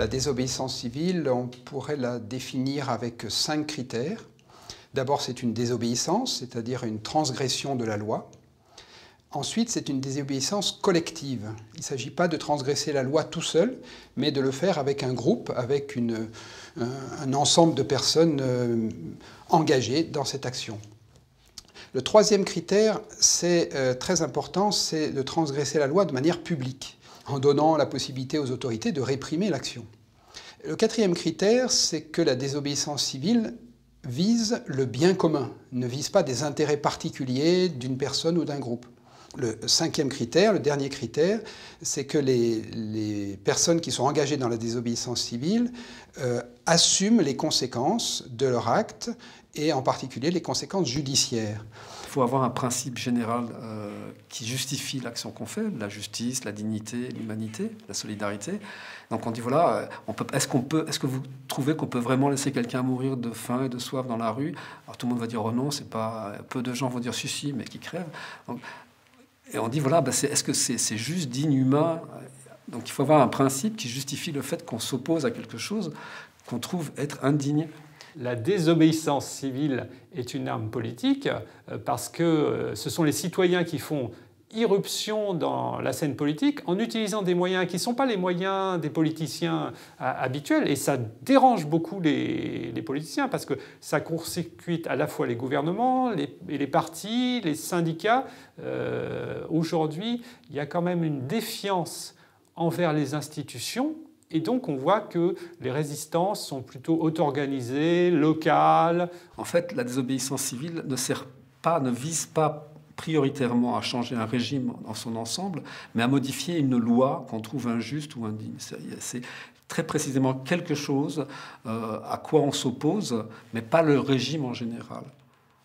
La désobéissance civile, on pourrait la définir avec 5 critères. D'abord, c'est une désobéissance, c'est-à-dire une transgression de la loi. Ensuite, c'est une désobéissance collective. Il ne s'agit pas de transgresser la loi tout seul, mais de le faire avec un groupe, avec un ensemble de personnes engagées dans cette action. Le troisième critère, c'est très important, c'est de transgresser la loi de manière publique, en donnant la possibilité aux autorités de réprimer l'action. Le quatrième critère, c'est que la désobéissance civile vise le bien commun, ne vise pas des intérêts particuliers d'une personne ou d'un groupe. Le cinquième critère, le dernier critère, c'est que les personnes qui sont engagées dans la désobéissance civile assument les conséquences de leur acte, et en particulier les conséquences judiciaires. Il faut avoir un principe général qui justifie l'action qu'on fait, la justice, la dignité, l'humanité, la solidarité. Donc on dit voilà, est-ce que vous trouvez qu'on peut vraiment laisser quelqu'un mourir de faim et de soif dans la rue? Alors tout le monde va dire oh non, c'est pas. Peu de gens vont dire si, mais qui crèvent. Donc, et on dit voilà, est-ce que c'est juste, digne, humain? Donc il faut avoir un principe qui justifie le fait qu'on s'oppose à quelque chose qu'on trouve être indigne. La désobéissance civile est une arme politique parce que ce sont les citoyens qui font irruption dans la scène politique en utilisant des moyens qui ne sont pas les moyens des politiciens habituels. Et ça dérange beaucoup les politiciens parce que ça court-circuite à la fois les gouvernements, les partis, les syndicats. Aujourd'hui, il y a quand même une défiance envers les institutions. Et donc, on voit que les résistances sont plutôt auto-organisées, locales. En fait, la désobéissance civile ne vise pas prioritairement à changer un régime dans son ensemble, mais à modifier une loi qu'on trouve injuste ou indigne. C'est très précisément quelque chose à quoi on s'oppose, mais pas le régime en général.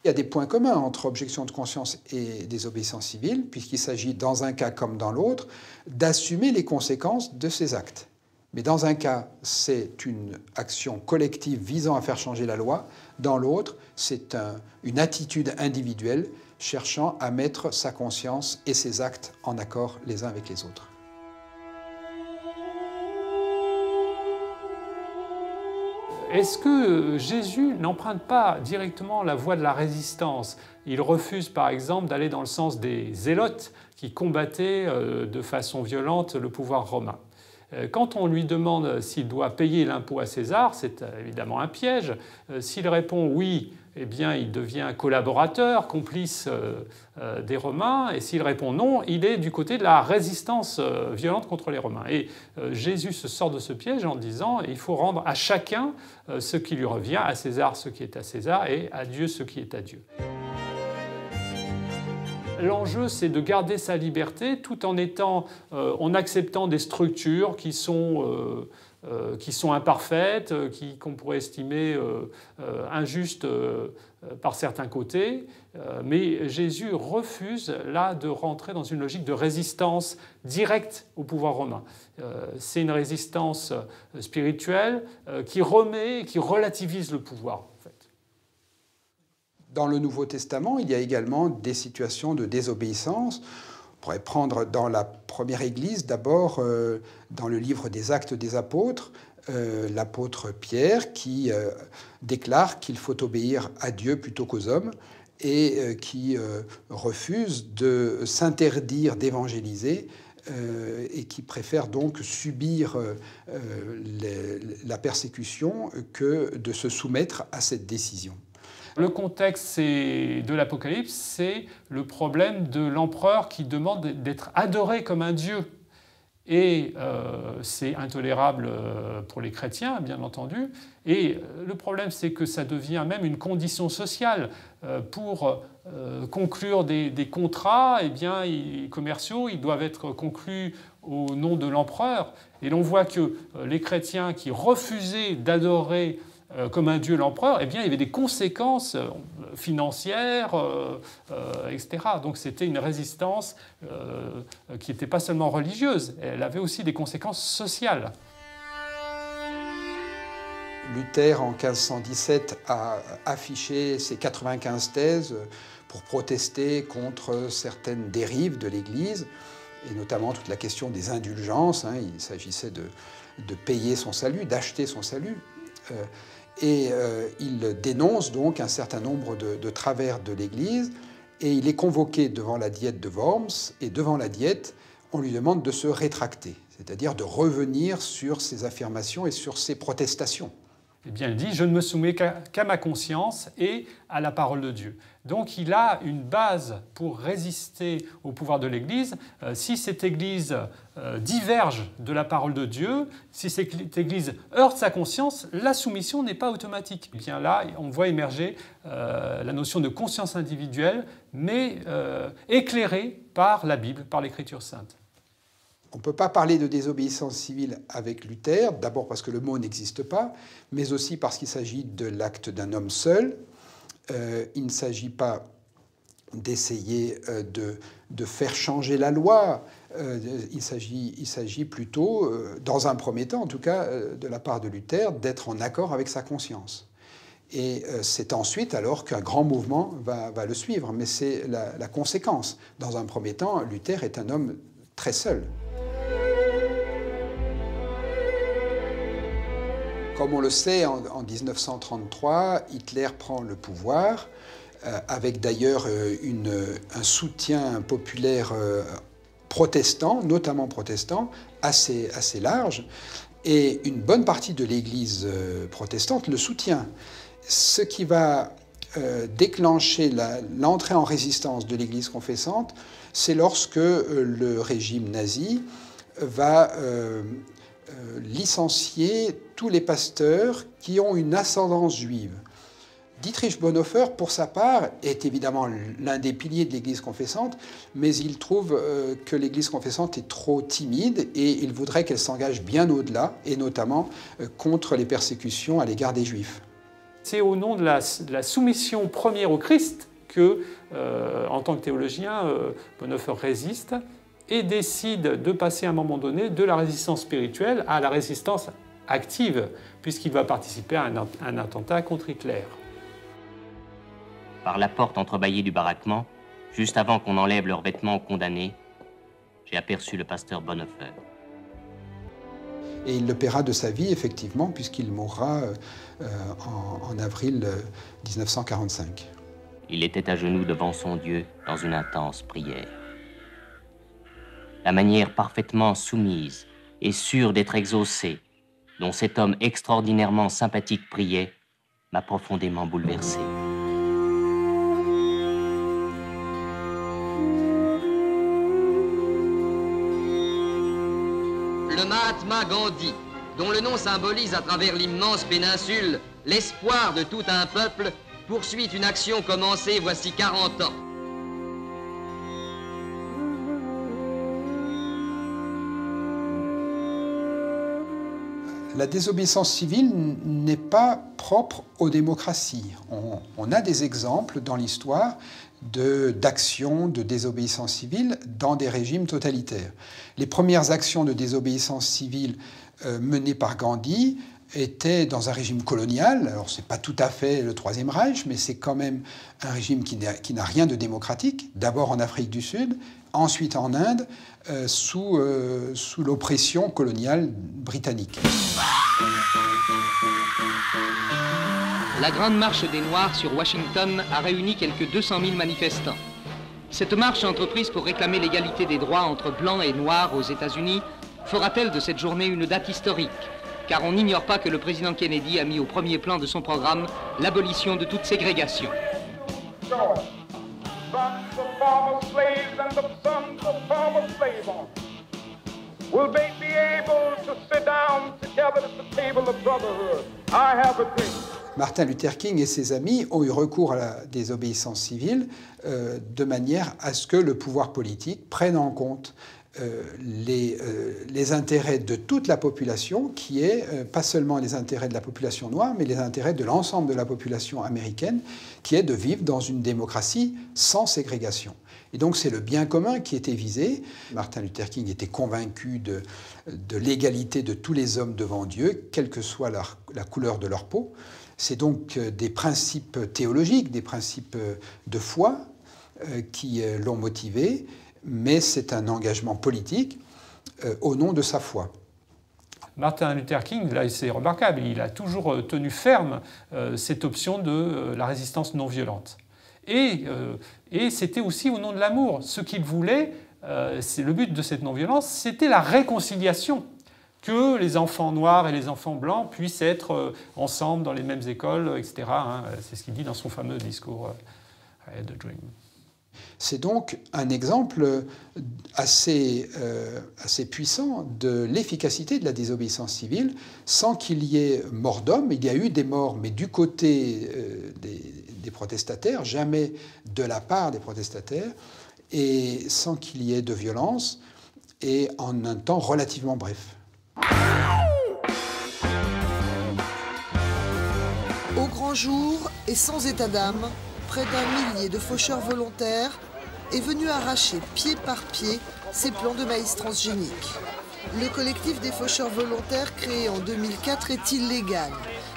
Il y a des points communs entre objection de conscience et désobéissance civile, puisqu'il s'agit, dans un cas comme dans l'autre, d'assumer les conséquences de ces actes. Mais dans un cas, c'est une action collective visant à faire changer la loi. Dans l'autre, c'est une attitude individuelle cherchant à mettre sa conscience et ses actes en accord les uns avec les autres. Est-ce que Jésus n'emprunte pas directement la voie de la résistance? Il refuse par exemple d'aller dans le sens des zélotes qui combattaient de façon violente le pouvoir romain. Quand on lui demande s'il doit payer l'impôt à César, c'est évidemment un piège. S'il répond oui, eh bien, il devient collaborateur, complice des Romains. Et s'il répond non, il est du côté de la résistance violente contre les Romains. Et Jésus se sort de ce piège en disant il faut rendre à chacun ce qui lui revient, à César ce qui est à César et à Dieu ce qui est à Dieu. L'enjeu, c'est de garder sa liberté tout en acceptant des structures qui sont imparfaites, qu'on pourrait estimer injustes par certains côtés. Mais Jésus refuse là de rentrer dans une logique de résistance directe au pouvoir romain. C'est une résistance spirituelle qui remet, qui relativise le pouvoir. Dans le Nouveau Testament, il y a également des situations de désobéissance. On pourrait prendre dans la première Église, d'abord dans le livre des Actes des Apôtres, l'apôtre Pierre qui déclare qu'il faut obéir à Dieu plutôt qu'aux hommes et qui refuse de s'interdire d'évangéliser et qui préfère donc subir la persécution que de se soumettre à cette décision. Le contexte de l'Apocalypse, c'est le problème de l'empereur qui demande d'être adoré comme un dieu. Et c'est intolérable pour les chrétiens, bien entendu. Et le problème, c'est que ça devient même une condition sociale. Pour conclure des contrats commerciaux, ils doivent être conclus au nom de l'empereur. Et l'on voit que les chrétiens qui refusaient d'adorer comme un dieu l'empereur, eh bien, il y avait des conséquences financières, etc. Donc c'était une résistance qui n'était pas seulement religieuse, elle avait aussi des conséquences sociales. Luther, en 1517, a affiché ses 95 thèses pour protester contre certaines dérives de l'Église. et notamment toute la question des indulgences. Il s'agissait de payer son salut, d'acheter son salut. Il dénonce donc un certain nombre de travers de l'Église, et il est convoqué devant la diète de Worms, et devant la diète, on lui demande de se rétracter, c'est-à-dire de revenir sur ses affirmations et sur ses protestations. Eh bien, il dit « Je ne me soumets qu'à ma conscience et à la parole de Dieu ». Donc, il a une base pour résister au pouvoir de l'Église. Si cette Église diverge de la parole de Dieu, si cette Église heurte sa conscience, la soumission n'est pas automatique. Et bien là, on voit émerger la notion de conscience individuelle, mais éclairée par la Bible, par l'Écriture sainte. On ne peut pas parler de désobéissance civile avec Luther, d'abord parce que le mot n'existe pas, mais aussi parce qu'il s'agit de l'acte d'un homme seul. Il ne s'agit pas d'essayer de faire changer la loi. Il s'agit plutôt, dans un premier temps en tout cas, de la part de Luther, d'être en accord avec sa conscience. Et c'est ensuite alors qu'un grand mouvement va le suivre, mais c'est la conséquence. Dans un premier temps, Luther est un homme très seul. Comme on le sait, en 1933, Hitler prend le pouvoir, avec d'ailleurs un soutien populaire protestant, notamment protestant, assez large, et une bonne partie de l'Église protestante le soutient. Ce qui va déclencher l'entrée en résistance de l'Église confessante, c'est lorsque le régime nazi va licencier tous les pasteurs qui ont une ascendance juive. Dietrich Bonhoeffer, pour sa part, est évidemment l'un des piliers de l'Église confessante, mais il trouve que l'Église confessante est trop timide et il voudrait qu'elle s'engage bien au-delà, et notamment contre les persécutions à l'égard des Juifs. C'est au nom de la soumission première au Christ que, en tant que théologien, Bonhoeffer résiste et décide de passer à un moment donné de la résistance spirituelle à la résistance active, puisqu'il va participer à un attentat contre Hitler. Par la porte entrebâillée du baraquement, juste avant qu'on enlève leurs vêtements aux condamnés, j'ai aperçu le pasteur Bonhoeffer. Et il le paiera de sa vie, effectivement, puisqu'il mourra en avril 1945. Il était à genoux devant son Dieu dans une intense prière. La manière parfaitement soumise et sûre d'être exaucée, dont cet homme extraordinairement sympathique priait, m'a profondément bouleversé. Le Mahatma Gandhi, dont le nom symbolise à travers l'immense péninsule l'espoir de tout un peuple, poursuit une action commencée voici 40 ans. La désobéissance civile n'est pas propre aux démocraties. On a des exemples dans l'histoire d'actions de désobéissance civile dans des régimes totalitaires. Les premières actions de désobéissance civile menées par Gandhi étaient dans un régime colonial. Alors, ce n'est pas tout à fait le Troisième Reich, mais c'est quand même un régime qui n'a rien de démocratique. D'abord en Afrique du Sud, ensuite en Inde, sous l'oppression coloniale britannique. La Grande Marche des Noirs sur Washington a réuni quelques 200 000 manifestants. Cette marche entreprise pour réclamer l'égalité des droits entre blancs et noirs aux États-Unis fera-t-elle de cette journée une date historique? Car on n'ignore pas que le président Kennedy a mis au premier plan de son programme l'abolition de toute ségrégation. Martin Luther King et ses amis ont eu recours à la désobéissance civile de manière à ce que le pouvoir politique prenne en compte les intérêts de toute la population, qui est pas seulement les intérêts de la population noire, mais les intérêts de l'ensemble de la population américaine, qui est de vivre dans une démocratie sans ségrégation. Et donc c'est le bien commun qui était visé. Martin Luther King était convaincu de l'égalité de tous les hommes devant Dieu, quelle que soit la couleur de leur peau. C'est donc des principes théologiques, des principes de foi qui l'ont motivé, mais c'est un engagement politique au nom de sa foi. Martin Luther King, là, c'est remarquable, il a toujours tenu ferme cette option de la résistance non violente. Et c'était aussi au nom de l'amour. Ce qu'il voulait, c'est le but de cette non-violence, c'était la réconciliation. Que les enfants noirs et les enfants blancs puissent être ensemble dans les mêmes écoles, etc. Hein. C'est ce qu'il dit dans son fameux discours I Had a Dream. C'est donc un exemple assez puissant de l'efficacité de la désobéissance civile, sans qu'il y ait mort d'homme. Il y a eu des morts, mais du côté des protestataires, jamais de la part des protestataires, et sans qu'il y ait de violence, et en un temps relativement bref. Au grand jour et sans état d'âme, près d'un millier de faucheurs volontaires est venu arracher pied par pied ces plants de maïs transgéniques. Le collectif des faucheurs volontaires, créé en 2004, est illégal.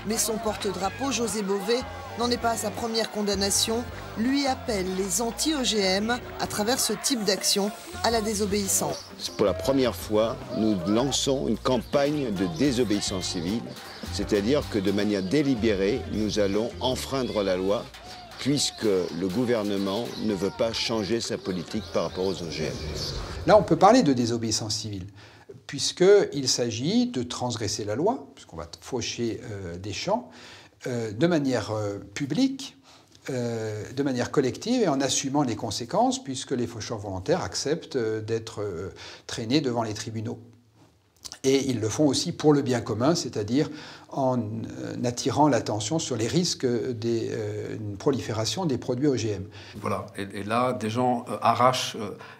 Mais son porte-drapeau, José Bové, n'en est pas à sa première condamnation, lui appelle les anti-OGM, à travers ce type d'action, à la désobéissance. Pour la première fois, nous lançons une campagne de désobéissance civile, c'est-à-dire que de manière délibérée, nous allons enfreindre la loi, puisque le gouvernement ne veut pas changer sa politique par rapport aux OGM. Là, on peut parler de désobéissance civile, puisqu'il s'agit de transgresser la loi, puisqu'on va faucher des champs, de manière publique, de manière collective et en assumant les conséquences, puisque les faucheurs volontaires acceptent d'être traînés devant les tribunaux. Et ils le font aussi pour le bien commun, c'est-à-dire en attirant l'attention sur les risques d'une prolifération des produits OGM. Voilà, et là, des gens arrachent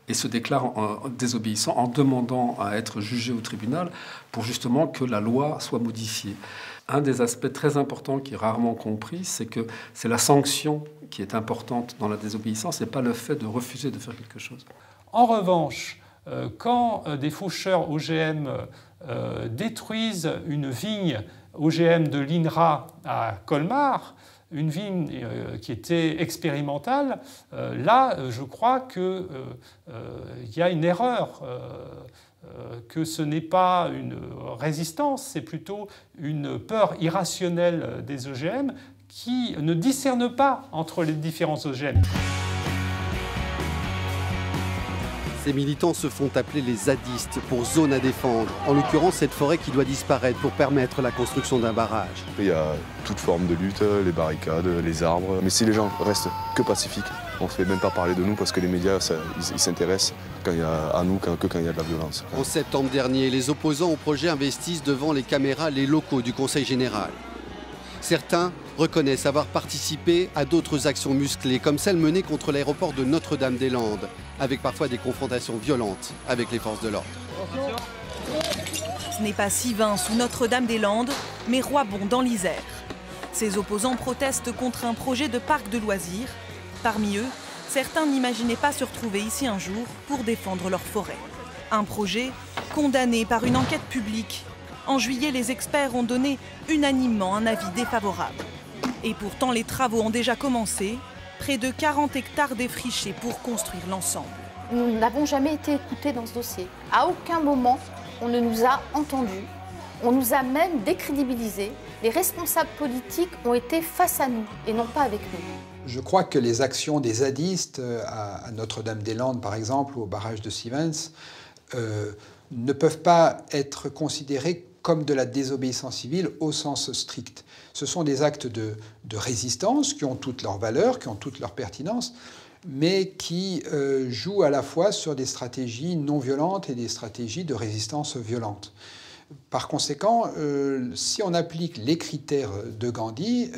et se déclarent désobéissants en demandant à être jugés au tribunal pour justement que la loi soit modifiée. Un des aspects très importants qui est rarement compris, c'est que c'est la sanction qui est importante dans la désobéissance et pas le fait de refuser de faire quelque chose. En revanche, quand des faucheurs OGM détruisent une vigne OGM de l'INRA à Colmar, une vigne qui était expérimentale, là, je crois qu'il y a une erreur, que ce n'est pas une résistance, c'est plutôt une peur irrationnelle des OGM qui ne discerne pas entre les différents OGM. Ces militants se font appeler les zadistes pour zone à défendre. En l'occurrence, cette forêt qui doit disparaître pour permettre la construction d'un barrage. Il y a toute forme de lutte, les barricades, les arbres. Mais si les gens restent que pacifiques, on ne fait même pas parler de nous parce que les médias, ils s'intéressent quand il y a à nous que quand il y a de la violence. En septembre dernier, les opposants au projet investissent devant les caméras les locaux du Conseil général. Certains reconnaissent avoir participé à d'autres actions musclées, comme celle menée contre l'aéroport de Notre-Dame-des-Landes, avec parfois des confrontations violentes avec les forces de l'ordre. Ce n'est pas Sivins ou Notre-Dame-des-Landes, mais Roibon dans l'Isère. Ces opposants protestent contre un projet de parc de loisirs. Parmi eux, certains n'imaginaient pas se retrouver ici un jour pour défendre leur forêt. Un projet condamné par une enquête publique. En juillet, les experts ont donné unanimement un avis défavorable. Et pourtant, les travaux ont déjà commencé. Près de 40 hectares défrichés pour construire l'ensemble. Nous n'avons jamais été écoutés dans ce dossier. À aucun moment, on ne nous a entendus. On nous a même décrédibilisés. Les responsables politiques ont été face à nous et non pas avec nous. Je crois que les actions des zadistes à Notre-Dame-des-Landes, par exemple, ou au barrage de Sivens, ne peuvent pas être considérées comme de la désobéissance civile au sens strict. Ce sont des actes de résistance qui ont toute leur valeur, qui ont toute leur pertinence, mais qui jouent à la fois sur des stratégies non violentes et des stratégies de résistance violente. Par conséquent, si on applique les critères de Gandhi,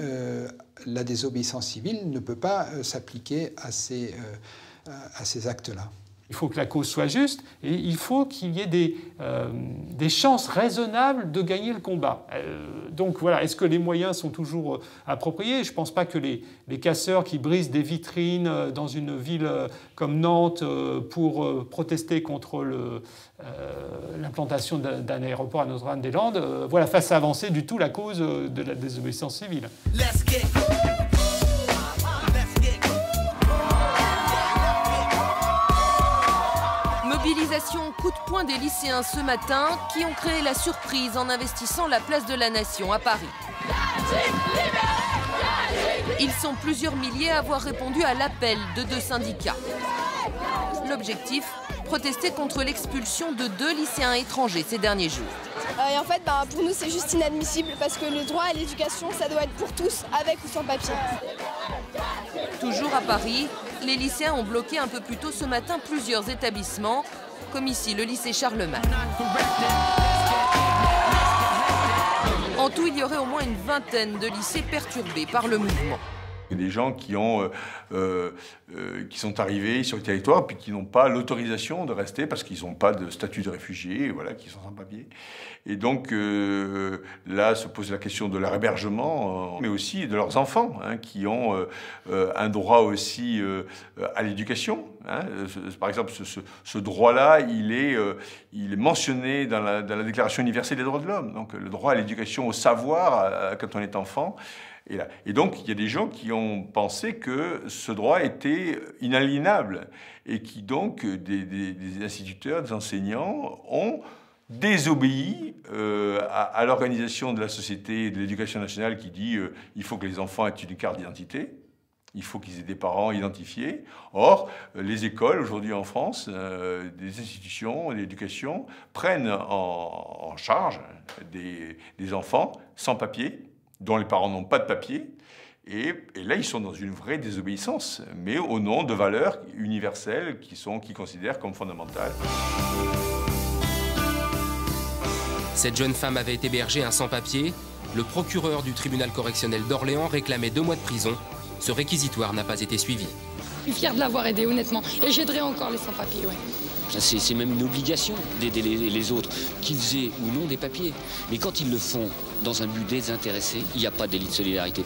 la désobéissance civile ne peut pas s'appliquer à ces actes-là. Il faut que la cause soit juste et il faut qu'il y ait des chances raisonnables de gagner le combat. Donc voilà, est-ce que les moyens sont toujours appropriés ? Je ne pense pas que les casseurs qui brisent des vitrines dans une ville comme Nantes pour protester contre l'implantation d'un aéroport à Notre-Dame-des-Landes fassent avancer du tout la cause de la désobéissance civile. Mobilisation coup de poing des lycéens ce matin qui ont créé la surprise en investissant la place de la Nation à Paris. Ils sont plusieurs milliers à avoir répondu à l'appel de 2 syndicats. L'objectif, protester contre l'expulsion de 2 lycéens étrangers ces derniers jours. Et en fait, pour nous, c'est juste inadmissible parce que le droit à l'éducation, ça doit être pour tous, avec ou sans papier. Toujours à Paris, les lycéens ont bloqué un peu plus tôt ce matin plusieurs établissements, comme ici le lycée Charlemagne. En tout, il y aurait au moins une vingtaine de lycées perturbés par le mouvement. Il y a des gens qui sont arrivés sur le territoire puis qui n'ont pas l'autorisation de rester parce qu'ils n'ont pas de statut de réfugié, voilà, qui sont sans papier. Et donc là se pose la question de leur hébergement, mais aussi de leurs enfants, hein, qui ont un droit aussi à l'éducation. Hein. Par exemple, ce droit-là, il est mentionné dans la Déclaration universelle des droits de l'homme. Donc le droit à l'éducation, au savoir quand on est enfant. Et donc, il y a des gens qui ont pensé que ce droit était inaliénable et qui donc, des instituteurs, des enseignants, ont désobéi à l'organisation de la société et de l'éducation nationale qui dit il faut que les enfants aient une carte d'identité, il faut qu'ils aient des parents identifiés. Or, les écoles, aujourd'hui en France, des institutions d'éducation prennent en charge des enfants sans papier, dont les parents n'ont pas de papier, et là, ils sont dans une vraie désobéissance, mais au nom de valeurs universelles qu'ils considèrent comme fondamentales. Cette jeune femme avait hébergé un sans-papier. Le procureur du tribunal correctionnel d'Orléans réclamait 2 mois de prison. Ce réquisitoire n'a pas été suivi. Je suis fière de l'avoir aidé, honnêtement, et j'aiderai encore les sans-papiers, ouais. C'est même une obligation d'aider les autres, qu'ils aient ou non des papiers. Mais quand ils le font dans un but désintéressé, il n'y a pas délit de solidarité.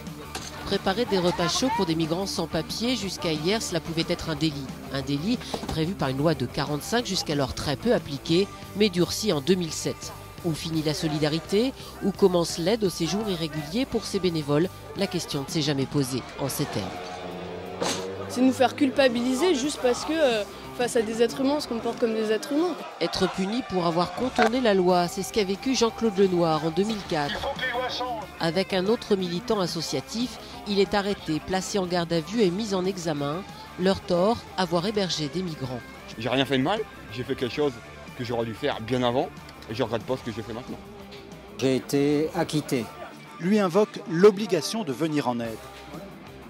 Préparer des repas chauds pour des migrants sans papier, jusqu'à hier, cela pouvait être un délit. Un délit prévu par une loi de 1945, jusqu'alors très peu appliquée, mais durcie en 2007. Où finit la solidarité? Où commence l'aide au séjour irrégulier pour ces bénévoles? La question ne s'est jamais posée en ces termes. C'est nous faire culpabiliser juste parce que face à des êtres humains, on se comporte comme des êtres humains. Être puni pour avoir contourné la loi, c'est ce qu'a vécu Jean-Claude Lenoir en 2004. Avec un autre militant associatif, il est arrêté, placé en garde à vue et mis en examen. Leur tort, avoir hébergé des migrants. J'ai rien fait de mal, j'ai fait quelque chose que j'aurais dû faire bien avant et je ne regrette pas ce que j'ai fait maintenant. J'ai été acquitté. Lui invoque l'obligation de venir en aide.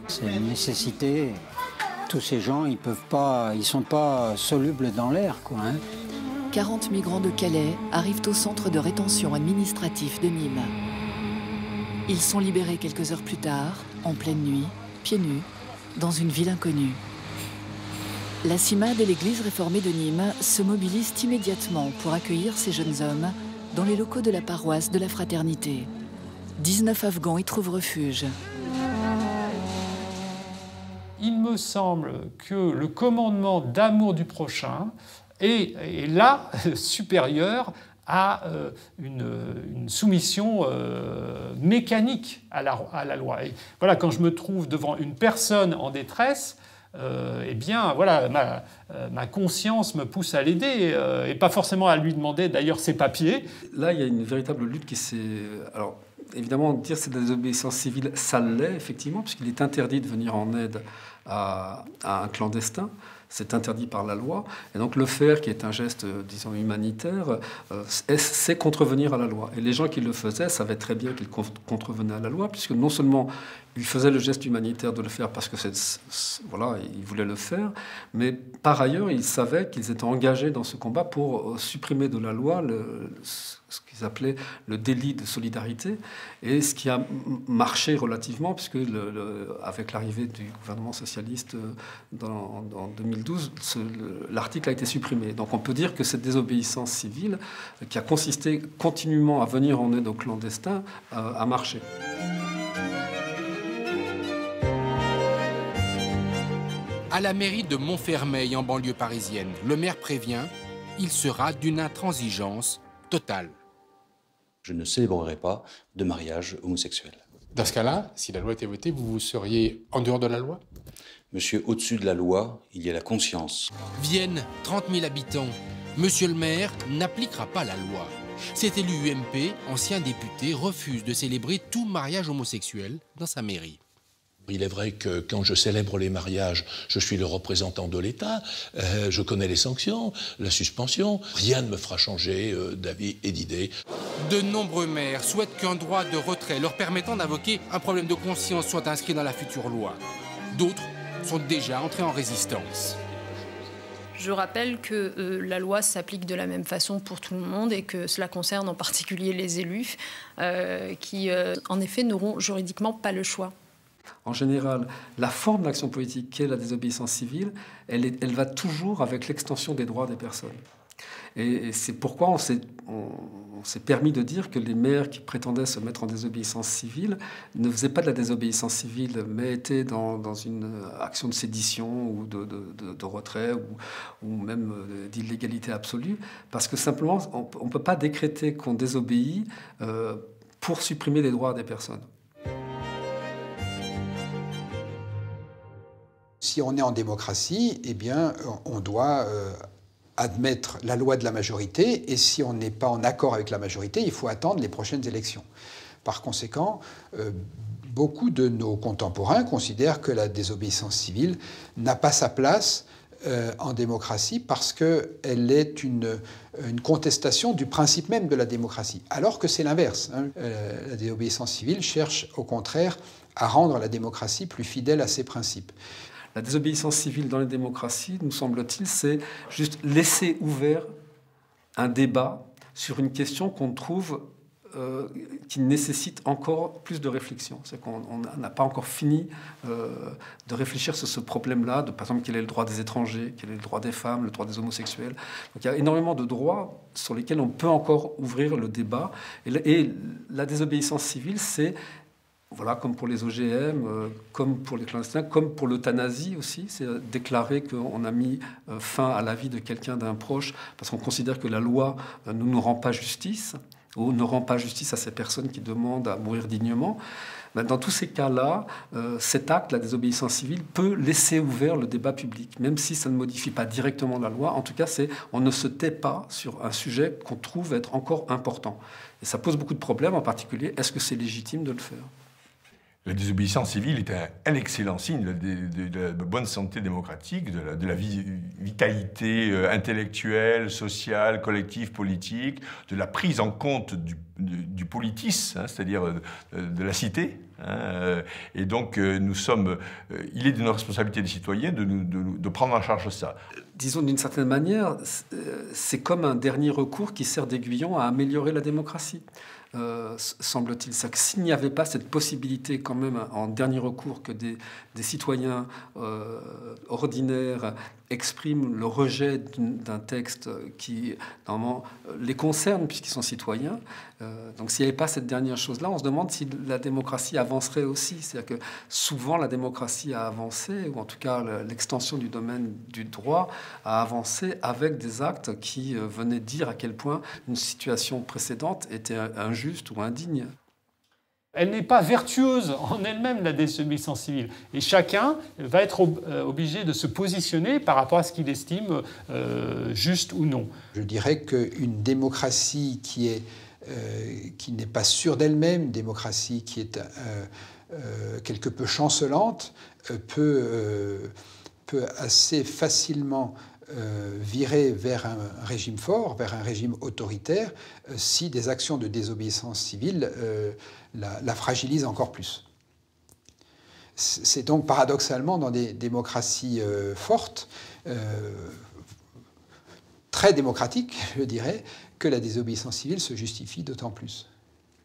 C'est une nécessité. Tous ces gens, ils sont pas solubles dans l'air, quoi. 40 migrants de Calais arrivent au centre de rétention administratif de Nîmes. Ils sont libérés quelques heures plus tard, en pleine nuit, pieds nus, dans une ville inconnue. La CIMAD et l'église réformée de Nîmes se mobilisent immédiatement pour accueillir ces jeunes hommes dans les locaux de la paroisse de la Fraternité. 19 Afghans y trouvent refuge. Il me semble que le commandement d'amour du prochain est là supérieur à une soumission mécanique à la loi. Et voilà, quand je me trouve devant une personne en détresse, eh bien, voilà, ma conscience me pousse à l'aider et pas forcément à lui demander d'ailleurs ses papiers. Là, il y a une véritable lutte qui s'est... Alors, évidemment, dire c'est de la désobéissance civile, ça l'est, effectivement, puisqu'il est interdit de venir en aide à un clandestin. C'est interdit par la loi. Et donc le faire, qui est un geste, disons, humanitaire, c'est contrevenir à la loi. Et les gens qui le faisaient savaient très bien qu'ils contrevenaient à la loi, puisque non seulement ils faisaient le geste humanitaire de le faire parce que voilà, ils voulaient le faire, mais par ailleurs, ils savaient qu'ils étaient engagés dans ce combat pour supprimer de la loi ce qu'ils appelaient le délit de solidarité, et ce qui a marché relativement, puisque avec l'arrivée du gouvernement socialiste en 2012, l'article a été supprimé. Donc on peut dire que cette désobéissance civile, qui a consisté continuellement à venir en aide aux clandestins, a marché. À la mairie de Montfermeil, en banlieue parisienne, le maire prévient, il sera d'une intransigeance totale. Je ne célébrerai pas de mariage homosexuel. Dans ce cas-là, si la loi était votée, vous seriez en dehors de la loi? Monsieur, au-dessus de la loi, il y a la conscience. Vienne, 30 000 habitants. Monsieur le maire n'appliquera pas la loi. Cet élu UMP, ancien député, refuse de célébrer tout mariage homosexuel dans sa mairie. Il est vrai que quand je célèbre les mariages, je suis le représentant de l'État, je connais les sanctions, la suspension, rien ne me fera changer d'avis et d'idée. De nombreux maires souhaitent qu'un droit de retrait leur permettant d'invoquer un problème de conscience soit inscrit dans la future loi. D'autres sont déjà entrés en résistance. Je rappelle que la loi s'applique de la même façon pour tout le monde et que cela concerne en particulier les élus qui, en effet, n'auront juridiquement pas le choix. En général, la forme de l'action politique qu'est la désobéissance civile, elle va toujours avec l'extension des droits des personnes. Et c'est pourquoi on s'est permis de dire que les maires qui prétendaient se mettre en désobéissance civile ne faisaient pas de la désobéissance civile, mais étaient dans une action de sédition ou de retrait ou même d'illégalité absolue, parce que simplement, on ne peut pas décréter qu'on désobéit pour supprimer les droits des personnes. Si on est en démocratie, eh bien, on doit admettre la loi de la majorité, et si on n'est pas en accord avec la majorité, il faut attendre les prochaines élections. Par conséquent, beaucoup de nos contemporains considèrent que la désobéissance civile n'a pas sa place en démocratie parce qu'elle est une contestation du principe même de la démocratie, alors que c'est l'inverse. La désobéissance civile cherche au contraire à rendre la démocratie plus fidèle à ses principes. La désobéissance civile dans les démocraties, nous semble-t-il, c'est juste laisser ouvert un débat sur une question qu'on trouve qui nécessite encore plus de réflexion. C'est qu'on n'a pas encore fini de réfléchir sur ce problème-là, par exemple, quel est le droit des étrangers, quel est le droit des femmes, le droit des homosexuels. Donc il y a énormément de droits sur lesquels on peut encore ouvrir le débat. Et la désobéissance civile, c'est... Voilà, comme pour les OGM, comme pour les clandestins, comme pour l'euthanasie aussi, c'est déclarer qu'on a mis fin à la vie de quelqu'un d'un proche parce qu'on considère que la loi ne nous rend pas justice ou ne rend pas justice à ces personnes qui demandent à mourir dignement. Dans tous ces cas-là, cet acte, la désobéissance civile, peut laisser ouvert le débat public, même si ça ne modifie pas directement la loi. En tout cas, on ne se tait pas sur un sujet qu'on trouve être encore important. Et ça pose beaucoup de problèmes, en particulier, est-ce que c'est légitime de le faire ? La désobéissance civile est un excellent signe de la bonne santé démocratique, de la vitalité intellectuelle, sociale, collective, politique, de la prise en compte du politisme, c'est-à-dire de la cité. Et donc, il est de notre responsabilité des citoyens de prendre en charge ça. Disons d'une certaine manière, c'est comme un dernier recours qui sert d'aiguillon à améliorer la démocratie. Semble-t-il. C'est que s'il n'y avait pas cette possibilité quand même en dernier recours que des citoyens ordinaires expriment le rejet d'un texte qui normalement les concerne puisqu'ils sont citoyens, donc s'il n'y avait pas cette dernière chose-là, on se demande si la démocratie avancerait aussi. C'est-à-dire que souvent la démocratie a avancé, ou en tout cas l'extension du domaine du droit a avancé avec des actes qui venaient dire à quel point une situation précédente était injuste ou indigne. Elle n'est pas vertueuse en elle-même, la désobéissance civile. Et chacun va être obligé de se positionner par rapport à ce qu'il estime juste ou non. Je dirais qu'une démocratie qui n'est pas sûre d'elle-même, une démocratie qui est quelque peu chancelante, peut assez facilement virer vers un régime fort, vers un régime autoritaire, si des actions de désobéissance civile la fragilisent encore plus. C'est donc paradoxalement dans des démocraties fortes, très démocratiques, je dirais, que la désobéissance civile se justifie d'autant plus.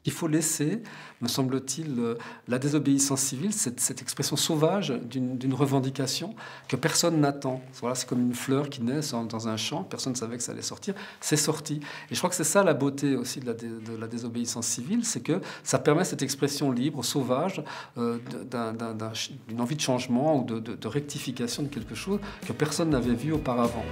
Il faut laisser, me semble-t-il, la désobéissance civile, cette expression sauvage d'une revendication que personne n'attend. Voilà, c'est comme une fleur qui naît dans un champ, personne ne savait que ça allait sortir, c'est sorti. Et je crois que c'est ça la beauté aussi de la désobéissance civile, c'est que ça permet cette expression libre, sauvage, d'une envie de changement ou de rectification de quelque chose que personne n'avait vu auparavant.